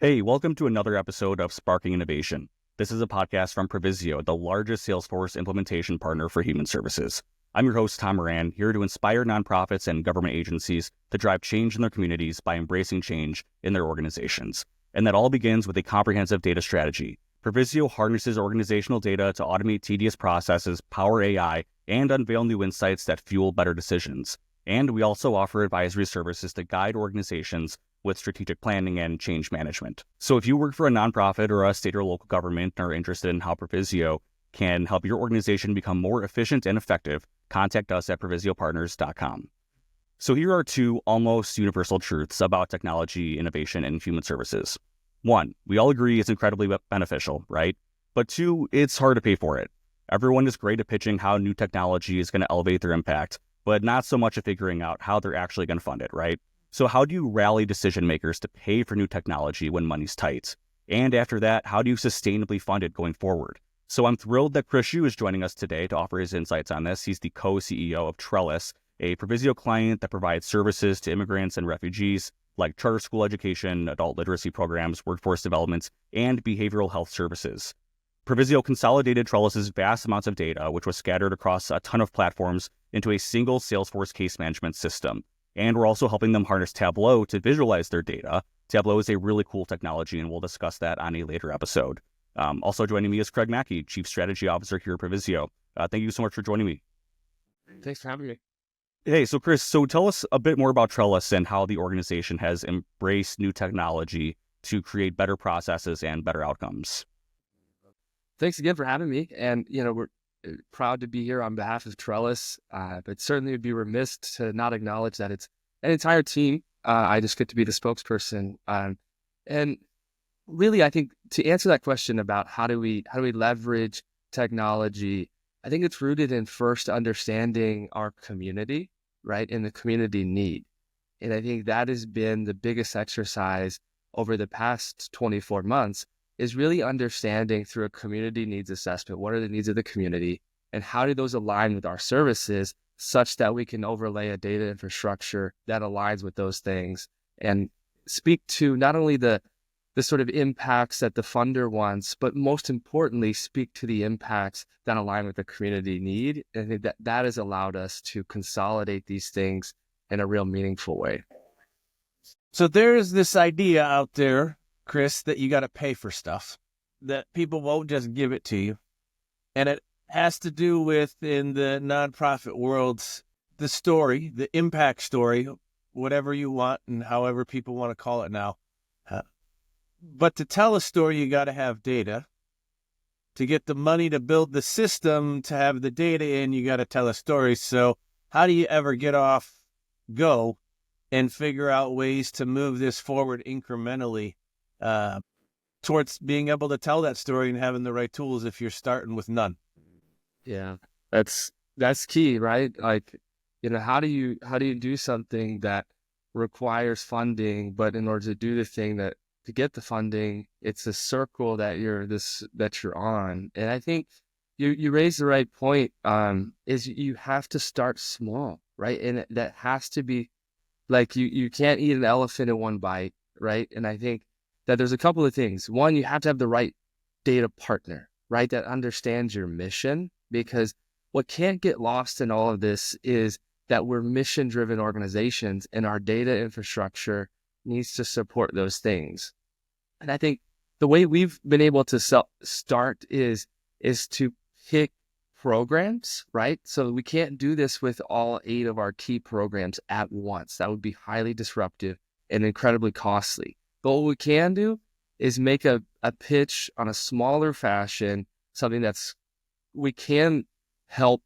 Hey, welcome to another episode of Sparking Innovation. This is a podcast from Provisio, the largest Salesforce implementation partner for human services. I'm your host, Tom Moran, here to inspire nonprofits and government agencies to drive change in their communities by embracing change in their organizations. And that all begins with a comprehensive data strategy. Provisio harnesses organizational data to automate tedious processes, power AI, and unveil new insights that fuel better decisions. And we also offer advisory services to guide organizations with strategic planning and change management. So if you work for a nonprofit or a state or local government and are interested in how Provisio can help your organization become more efficient and effective, contact us at provisiopartners.com. So here are two almost universal truths about technology, innovation, and human services. One, we all agree it's incredibly beneficial, right? But two, it's hard to pay for it. Everyone is great at pitching how new technology is going to elevate their impact, but not so much at figuring out how they're actually going to fund it, right? So how do you rally decision makers to pay for new technology when money's tight? And after that, how do you sustainably fund it going forward? So I'm thrilled that Chris Shue is joining us today to offer his insights on this. He's the co-CEO of Trellus, a Provisio client that provides services to immigrants and refugees like charter school education, adult literacy programs, workforce development, and behavioral health services. Provisio consolidated Trellus's vast amounts of data, which was scattered across a ton of platforms, into a single Salesforce case management system. And we're also helping them harness Tableau to visualize their data. Tableau is a really cool technology, and we'll discuss that on a later episode. Also joining me is Craig Maki, Chief Strategy Officer here at Provisio. Thank you so much for joining me. Thanks for having me. Hey, so Chris, tell us a bit more about Trellus and how the organization has embraced new technology to create better processes and better outcomes. Thanks again for having me. And, we're proud to be here on behalf of Trellus, but certainly would be remiss to not acknowledge that it's an entire team. I just get to be the spokesperson. And really, I think to answer that question about how do we leverage technology, I think it's rooted in first understanding our community, right? And the community need. And I think that has been the biggest exercise over the past 24 months is really understanding through a community needs assessment, what are the needs of the community and how do those align with our services such that we can overlay a data infrastructure that aligns with those things and speak to not only the sort of impacts that the funder wants, but most importantly, speak to the impacts that align with the community need. And I think that has allowed us to consolidate these things in a real meaningful way. So there's this idea out there, Chris, that you got to pay for stuff, that people won't just give it to you. And it has to do with, in the nonprofit world, the story, the impact story, whatever you want and however people want to call it now. But to tell a story, you got to have data. To get the money to build the system, to have the data in, you got to tell a story. So how do you ever go and figure out ways to move this forward incrementally towards being able to tell that story and having the right tools if you're starting with none? Yeah, that's key, right? Like, how do you do something that requires funding, but in order to do the thing to get the funding, it's a circle that you're on. And I think you raised the right point, is you have to start small, right? And that has to be like, you can't eat an elephant in one bite, right? And I think that there's a couple of things. One, you have to have the right data partner, right? That understands your mission, because what can't get lost in all of this is that we're mission-driven organizations and our data infrastructure needs to support those things. And I think the way we've been able to start is to pick programs, right? So we can't do this with all 8 of our key programs at once. That would be highly disruptive and incredibly costly. But what we can do is make a pitch on a smaller fashion, something we can help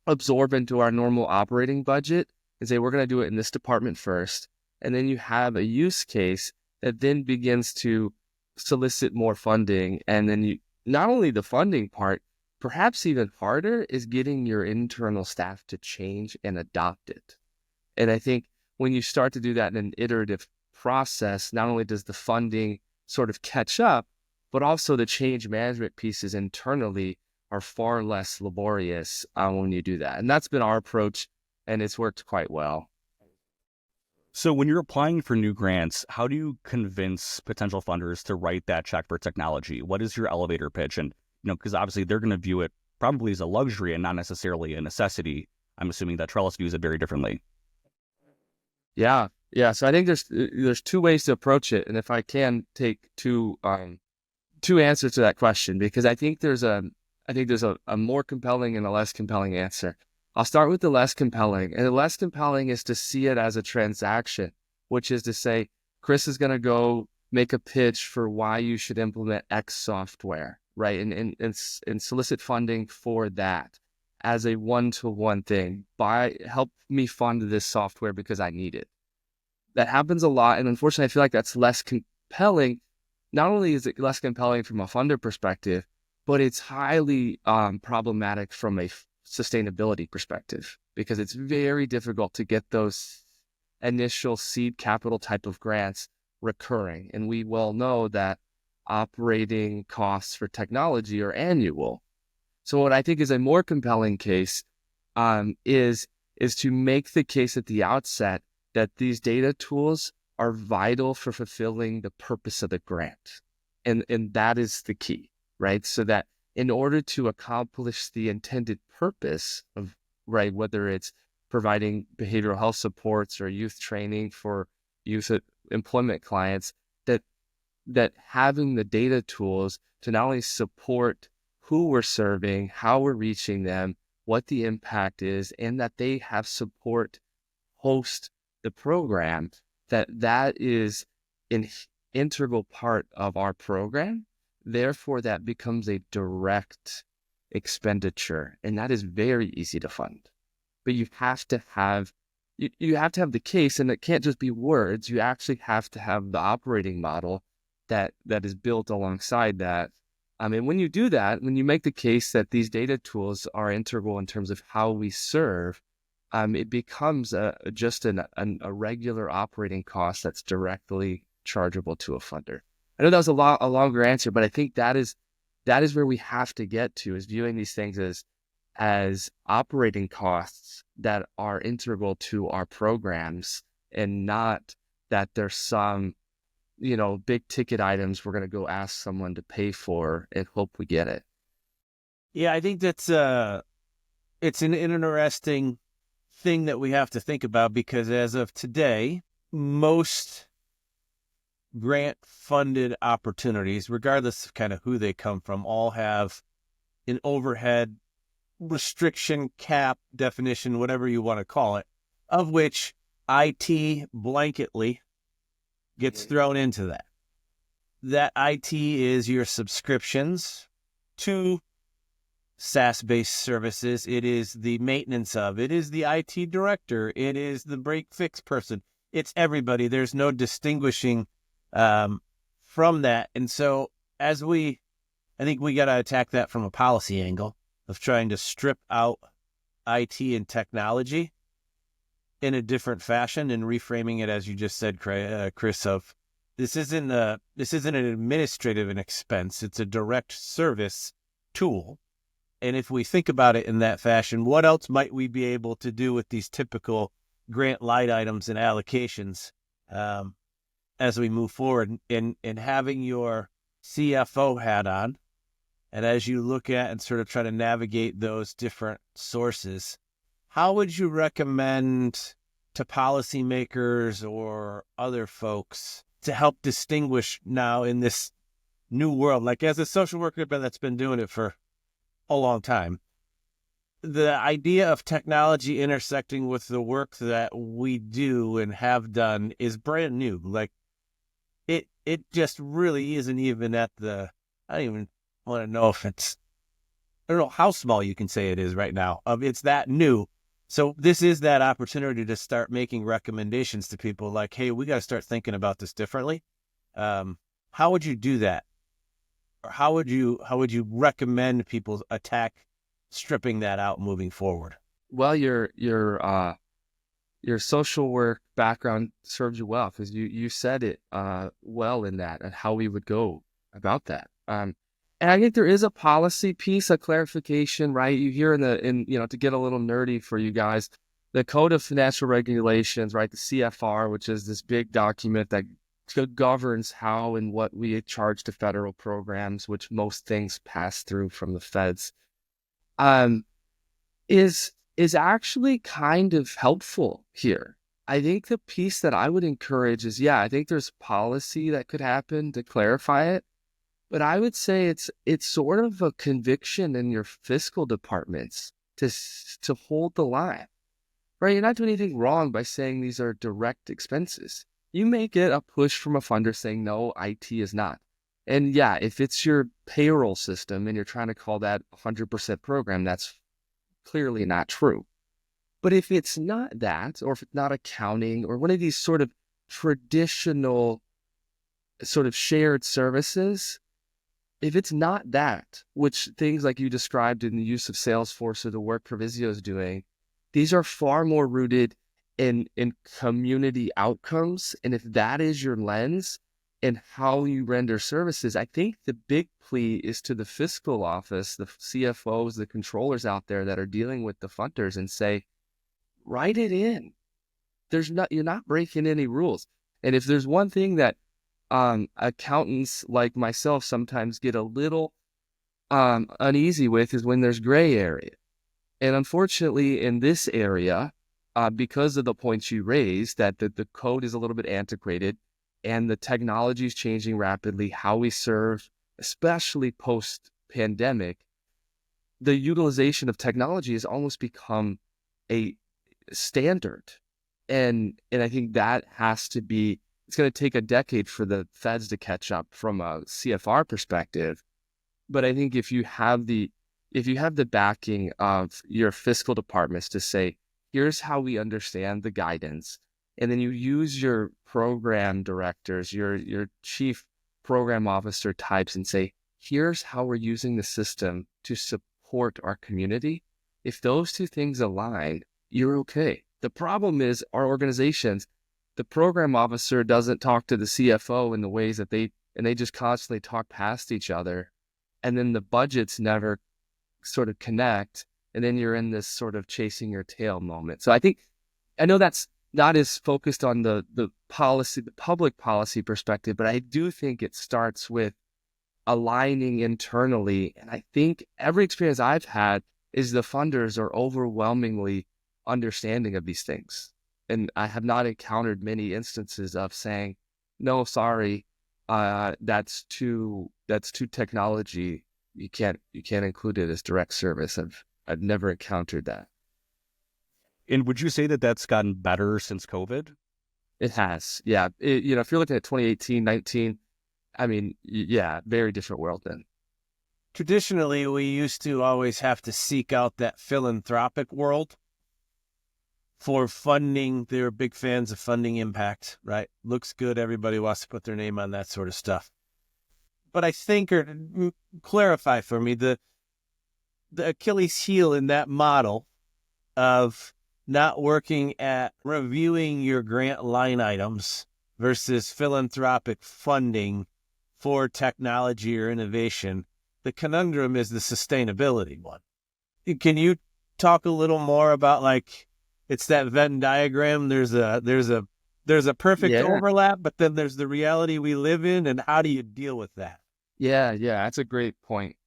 absorb into our normal operating budget and say, we're going to do it in this department first. And then you have a use case that then begins to solicit more funding. And then not only the funding part, perhaps even harder is getting your internal staff to change and adopt it. And I think when you start to do that in an iterative process, not only does the funding sort of catch up, but also the change management pieces internally are far less laborious when you do that. And that's been our approach, and it's worked quite well. So when you're applying for new grants, how do you convince potential funders to write that check for technology? What is your elevator pitch? And, because obviously they're going to view it probably as a luxury and not necessarily a necessity. I'm assuming that Trellus views it very differently. Yeah. So I think there's two ways to approach it. And if I can take two answers to that question, because I think there's a more compelling and a less compelling answer. I'll start with the less compelling. And the less compelling is to see it as a transaction, which is to say, Chris is going to go make a pitch for why you should implement X software, right? And solicit funding for that as a one-to-one thing. Help me fund this software because I need it. That happens a lot. And unfortunately, I feel like that's less compelling. Not only is it less compelling from a funder perspective, but it's highly problematic from a sustainability perspective, because it's very difficult to get those initial seed capital type of grants recurring. And we well know that operating costs for technology are annual. So what I think is a more compelling case is to make the case at the outset that these data tools are vital for fulfilling the purpose of the grant. And that is the key, right? So that in order to accomplish the intended purpose of, right, whether it's providing behavioral health supports or youth training for youth employment clients, that having the data tools to not only support who we're serving, how we're reaching them, what the impact is, and that they have support host the program, that is an integral part of our program. Therefore, that becomes a direct expenditure, and that is very easy to fund. But you have to have the case, and it can't just be words. You actually have to have the operating model that is built alongside that. And when you do that, when you make the case that these data tools are integral in terms of how we serve, it becomes just a regular operating cost that's directly chargeable to a funder. I know that was a longer answer, but I think that is where we have to get to, is viewing these things as operating costs that are integral to our programs, and not that there's some, big ticket items we're going to go ask someone to pay for and hope we get it. Yeah, I think that's it's an interesting thing that we have to think about, because as of today, most grant-funded opportunities, regardless of kind of who they come from, all have an overhead restriction, cap, definition, whatever you want to call it, of which IT blanketly gets thrown into that. That IT is your subscriptions to SaaS-based services. It is the maintenance of, it is the IT director, it is the break fix person. It's everybody. There's no distinguishing from that. And so I think we got to attack that from a policy angle of trying to strip out IT and technology in a different fashion and reframing it, as you just said, Chris, of this isn't an administrative expense. It's a direct service tool. And if we think about it in that fashion, what else might we be able to do with these typical grant line items and allocations as we move forward? And having your CFO hat on, and as you look at and sort of try to navigate those different sources, how would you recommend to policymakers or other folks to help distinguish now in this new world? Like, as a social worker that's been doing it for a long time, the idea of technology intersecting with the work that we do and have done is brand new. Like, it just really isn't even at the, I don't even want to know if it's, I don't know how small you can say it is right now. It's that new. So this is that opportunity to start making recommendations to people like, hey, we got to start thinking about this differently. How would you do that? Or how would you recommend people attack stripping that out moving forward? Well, your social work background serves you well, because you said it well in that, and how we would go about that. And I think there is a policy piece, a clarification, right? You hear to get a little nerdy for you guys, the Code of Financial Regulations, right? The CFR, which is this big document that governs how and what we charge to federal programs, which most things pass through from the feds, is actually kind of helpful here. I think the piece that I would encourage is, I think there's policy that could happen to clarify it, but I would say it's sort of a conviction in your fiscal departments to hold the line, right? You're not doing anything wrong by saying these are direct expenses. You may get a push from a funder saying, no, IT is not. And if it's your payroll system and you're trying to call that 100% program, that's clearly not true. But if it's not that, or if it's not accounting, or one of these sort of traditional sort of shared services, if it's not that, which things like you described in the use of Salesforce or the work Provisio is doing, these are far more rooted in community outcomes. And if that is your lens and how you render services, I think the big plea is to the fiscal office, the CFOs, the controllers out there that are dealing with the funders, and say, write it in. You're not breaking any rules. And if there's one thing that accountants like myself sometimes get a little uneasy with, is when there's gray area. And unfortunately, in this area, because of the points you raised, that the code is a little bit antiquated and the technology is changing rapidly, how we serve, especially post-pandemic, the utilization of technology has almost become a standard. And I think that has to be, it's going to take a decade for the feds to catch up from a CFR perspective. But I think if you have the backing of your fiscal departments to say, here's how we understand the guidance, and then you use your program directors, your chief program officer types, and say, here's how we're using the system to support our community. If those two things align, you're okay. The problem is our organizations, the program officer doesn't talk to the CFO in the ways that they just constantly talk past each other. And then the budgets never sort of connect. And then you're in this sort of chasing your tail moment. So I know that's not as focused on the policy, the public policy perspective, but I do think it starts with aligning internally. And I think every experience I've had is the funders are overwhelmingly understanding of these things. And I have not encountered many instances of saying, no, sorry, that's too technology. You can't include it as direct service. I've never encountered that. And would you say that that's gotten better since COVID? It has. Yeah. If you're looking at 2018, 19, I mean, very different world then. Traditionally, we used to always have to seek out that philanthropic world for funding. They were big fans of funding impact, right? Looks good. Everybody wants to put their name on that sort of stuff. But I think, or clarify for me, the Achilles heel in that model of not working at reviewing your grant line items versus philanthropic funding for technology or innovation, the conundrum is the sustainability one. Can you talk a little more about, like, it's that Venn diagram? There's a perfect overlap, but then there's the reality we live in, and how do you deal with that? Yeah, that's a great point.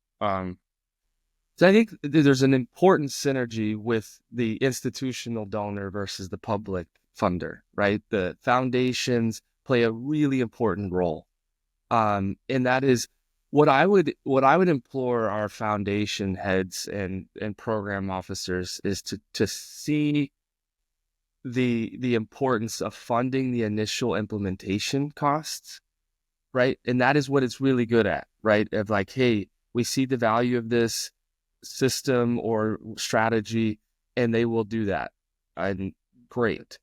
So I think there's an important synergy with the institutional donor versus the public funder, right? The foundations play a really important role. And that is what I would implore our foundation heads and program officers is to see the importance of funding the initial implementation costs, right? And that is what it's really good at, right? Of like, hey, we see the value of this system or strategy, and they will do that. And great.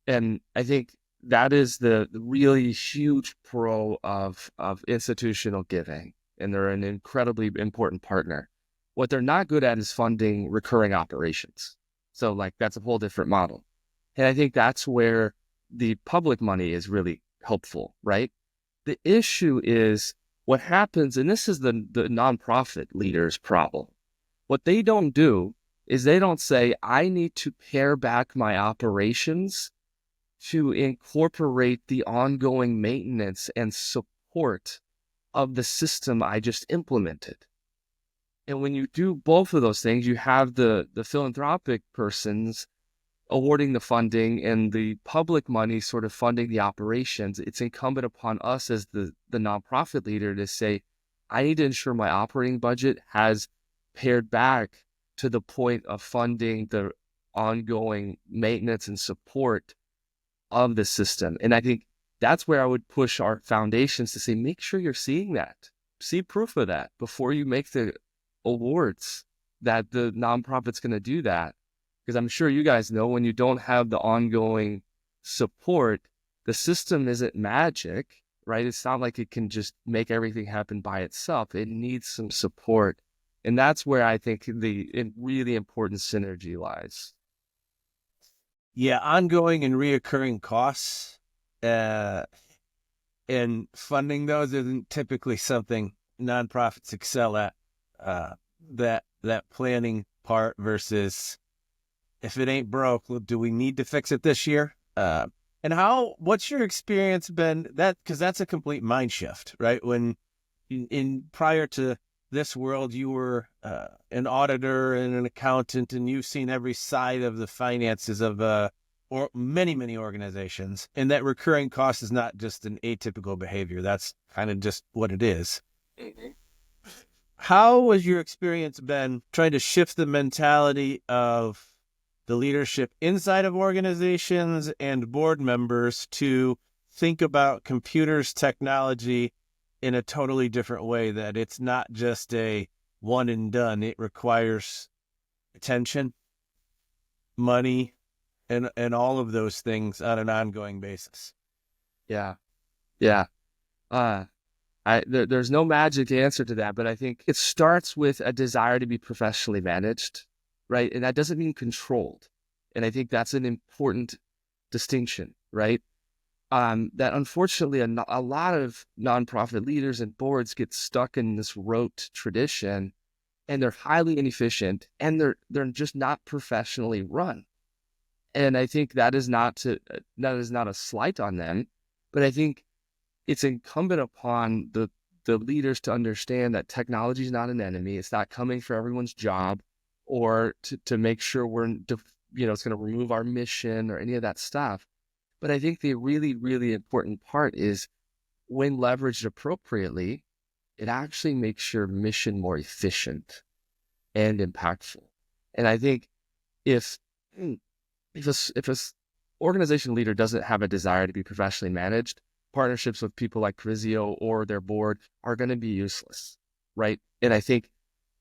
And I think that is the really huge pro of institutional giving. And they're an incredibly important partner. What they're not good at is funding recurring operations. So like, that's a whole different model. And I think that's where the public money is really helpful, right? The issue is what happens, and this is the nonprofit leaders' problem. What they don't do is they don't say, I need to pare back my operations to incorporate the ongoing maintenance and support of the system I just implemented. And when you do both of those things, you have the philanthropic persons awarding the funding and the public money sort of funding the operations. It's incumbent upon us as the nonprofit leader to say, I need to ensure my operating budget has pared back to the point of funding the ongoing maintenance and support of the system. And I think that's where I would push our foundations to say, make sure you're seeing that. See proof of that before you make the awards that the nonprofit's going to do that. Because I'm sure you guys know when you don't have the ongoing support, the system isn't magic, right? It's not like it can just make everything happen by itself. It needs some support. And that's where I think the really important synergy lies. Yeah, ongoing and reoccurring costs and funding those isn't typically something nonprofits excel at. That planning part versus if it ain't broke, do we need to fix it this year? And what's your experience been because that's a complete mind shift, right? When prior to this world, you were an auditor and an accountant, and you've seen every side of the finances of or many organizations. And that recurring cost is not just an atypical behavior. That's kind of just what it is. Mm-hmm. How has your experience been trying to shift the mentality of the leadership inside of organizations and board members to think about computers, technology in a totally different way, that it's not just a one and done. It requires attention, money, and all of those things on an ongoing basis? Yeah. There's no magic answer to that, but I think it starts with a desire to be professionally managed, right? And that doesn't mean controlled. And I think that's an important distinction, right? That unfortunately a lot of nonprofit leaders and boards get stuck in this rote tradition, and they're highly inefficient, and they're just not professionally run. And I think that is not a slight on them, but I think it's incumbent upon the leaders to understand that technology is not an enemy. It's not coming for everyone's job, or to make sure it's going to remove our mission or any of that stuff. But I think the really, really important part is when leveraged appropriately, it actually makes your mission more efficient and impactful. And I think if a organization leader doesn't have a desire to be professionally managed, partnerships with people like Provisio or their board are going to be useless, right? And I think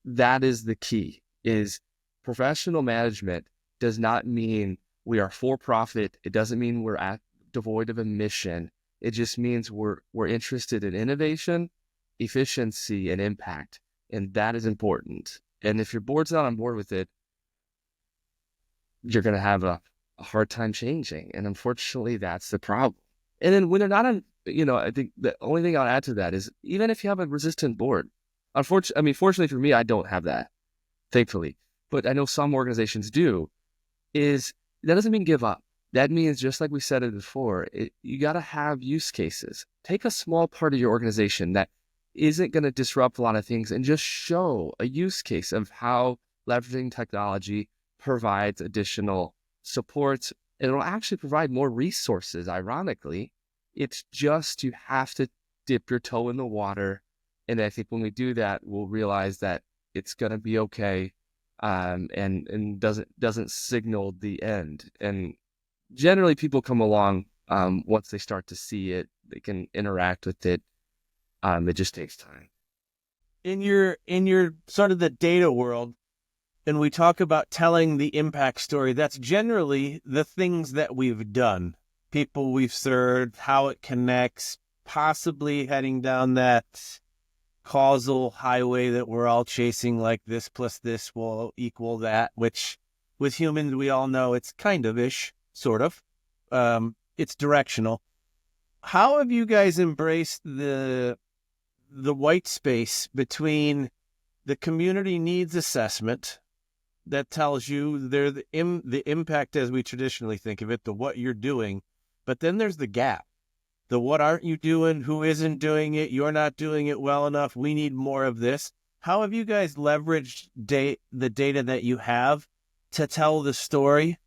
that is the key, is professional management does not mean we are for profit. It doesn't mean we're devoid of a mission. It just means we're interested in innovation, efficiency, and impact. And that is important. And if your board's not on board with it, you're going to have a hard time changing. And unfortunately, that's the problem. And then when they're not on, I think the only thing I'll add to that is, even if you have a resistant board, fortunately for me, I don't have that, thankfully, but I know some organizations do, that doesn't mean give up. That means, just like we said it before, you got to have use cases. Take a small part of your organization that isn't going to disrupt a lot of things and just show a use case of how leveraging technology provides additional supports. It'll actually provide more resources, ironically. It's just you have to dip your toe in the water. And I think when we do that, we'll realize that it's going to be okay, and doesn't signal the end. And generally people come along once they start to see it, they can interact with it. It just takes time. In your sort of the data world, and we talk about telling the impact story, that's generally the things that we've done, people we've served, how it connects, possibly heading down that causal highway that we're all chasing, like this plus this will equal that, which with humans, we all know it's kind of ish, sort of. It's directional. How have you guys embraced the white space between the community needs assessment that tells you they're the impact as we traditionally think of it, the what you're doing. But then there's the gap. The what aren't you doing? Who isn't doing it? You're not doing it well enough. We need more of this. How have you guys leveraged the data that you have to tell the story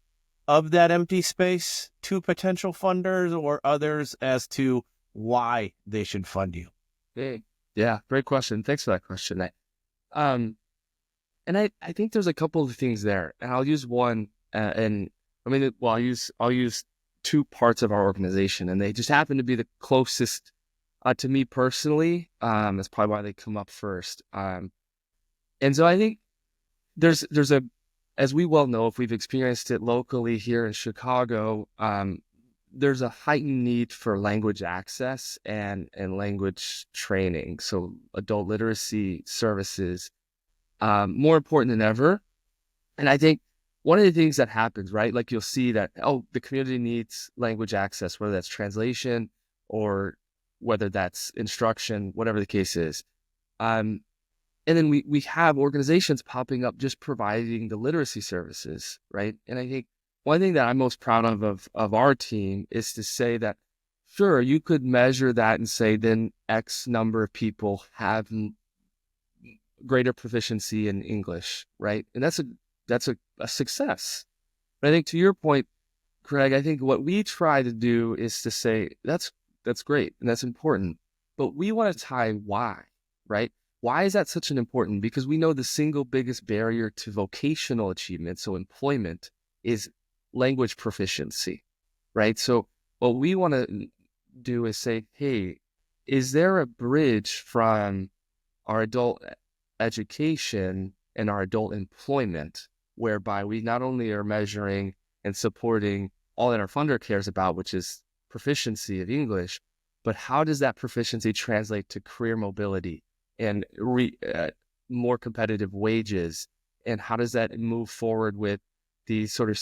of that empty space to potential funders or others as to why they should fund you? Hey, yeah, great question. Thanks for that question. And I think there's a couple of things there, and I'll use one. I'll use two parts of our organization, and they just happen to be the closest to me personally. That's probably why they come up first. And so I think there's as we well know, if we've experienced it locally here in Chicago, there's a heightened need for language access and language training. So adult literacy services, more important than ever. And I think one of the things that happens, right? Like you'll see that, the community needs language access, whether that's translation or whether that's instruction, whatever the case is. And then we have organizations popping up just providing the literacy services, right? And I think one thing that I'm most proud of our team is to say that, sure, you could measure that and say then X number of people have greater proficiency in English, right? And that's a success. But I think to your point, Craig, I think what we try to do is to say, that's great and that's important, but we want to tie why, right? Why is that such an important? Because we know the single biggest barrier to vocational achievement, so employment, is language proficiency, right? So what we want to do is say, hey, is there a bridge from our adult education and our adult employment whereby we not only are measuring and supporting all that our funder cares about, which is proficiency of English, but how does that proficiency translate to career mobility and more competitive wages? And how does that move forward with the sort of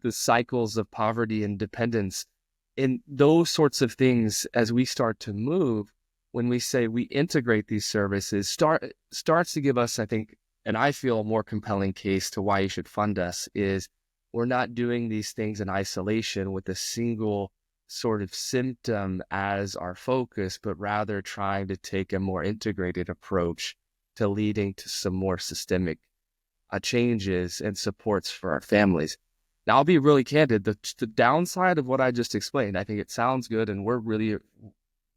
the cycles of poverty and dependence? And those sorts of things, as we start to move, when we say we integrate these services, starts to give us, I think, and I feel a more compelling case to why you should fund us is we're not doing these things in isolation with a single sort of symptom as our focus, but rather trying to take a more integrated approach to leading to some more systemic changes and supports for our families. Now, I'll be really candid. The downside of what I just explained, I think it sounds good and we're really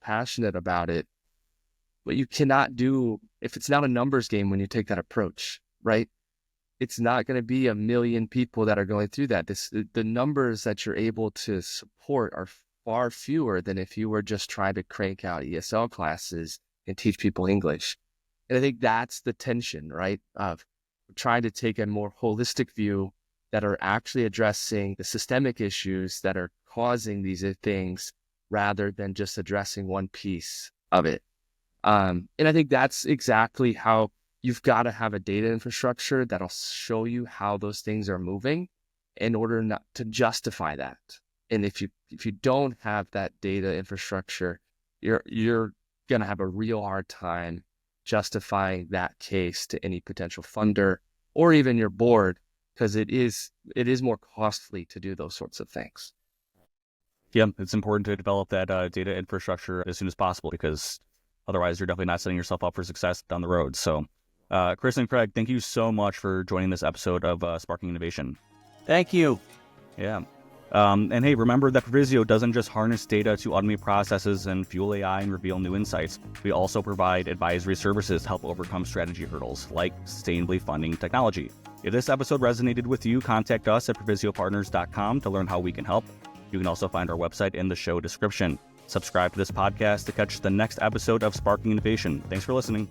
passionate about it, but you cannot do, if it's not a numbers game when you take that approach, right? It's not going to be 1 million people that are going through that. The numbers that you're able to support are far fewer than if you were just trying to crank out ESL classes and teach people English. And I think that's the tension, right? Of trying to take a more holistic view that are actually addressing the systemic issues that are causing these things rather than just addressing one piece of it. And I think that's exactly how you've got to have a data infrastructure that'll show you how those things are moving in order not to justify that. And if you don't have that data infrastructure, you're going to have a real hard time justifying that case to any potential funder or even your board, because it is more costly to do those sorts of things. Yeah, it's important to develop that data infrastructure as soon as possible, because otherwise you're definitely not setting yourself up for success down the road. So Chris and Craig, thank you so much for joining this episode of Sparking Innovation. Thank you. Yeah. And hey, remember that Provisio doesn't just harness data to automate processes and fuel AI and reveal new insights. We also provide advisory services to help overcome strategy hurdles, like sustainably funding technology. If this episode resonated with you, contact us at provisiopartners.com to learn how we can help. You can also find our website in the show description. Subscribe to this podcast to catch the next episode of Sparking Innovation. Thanks for listening.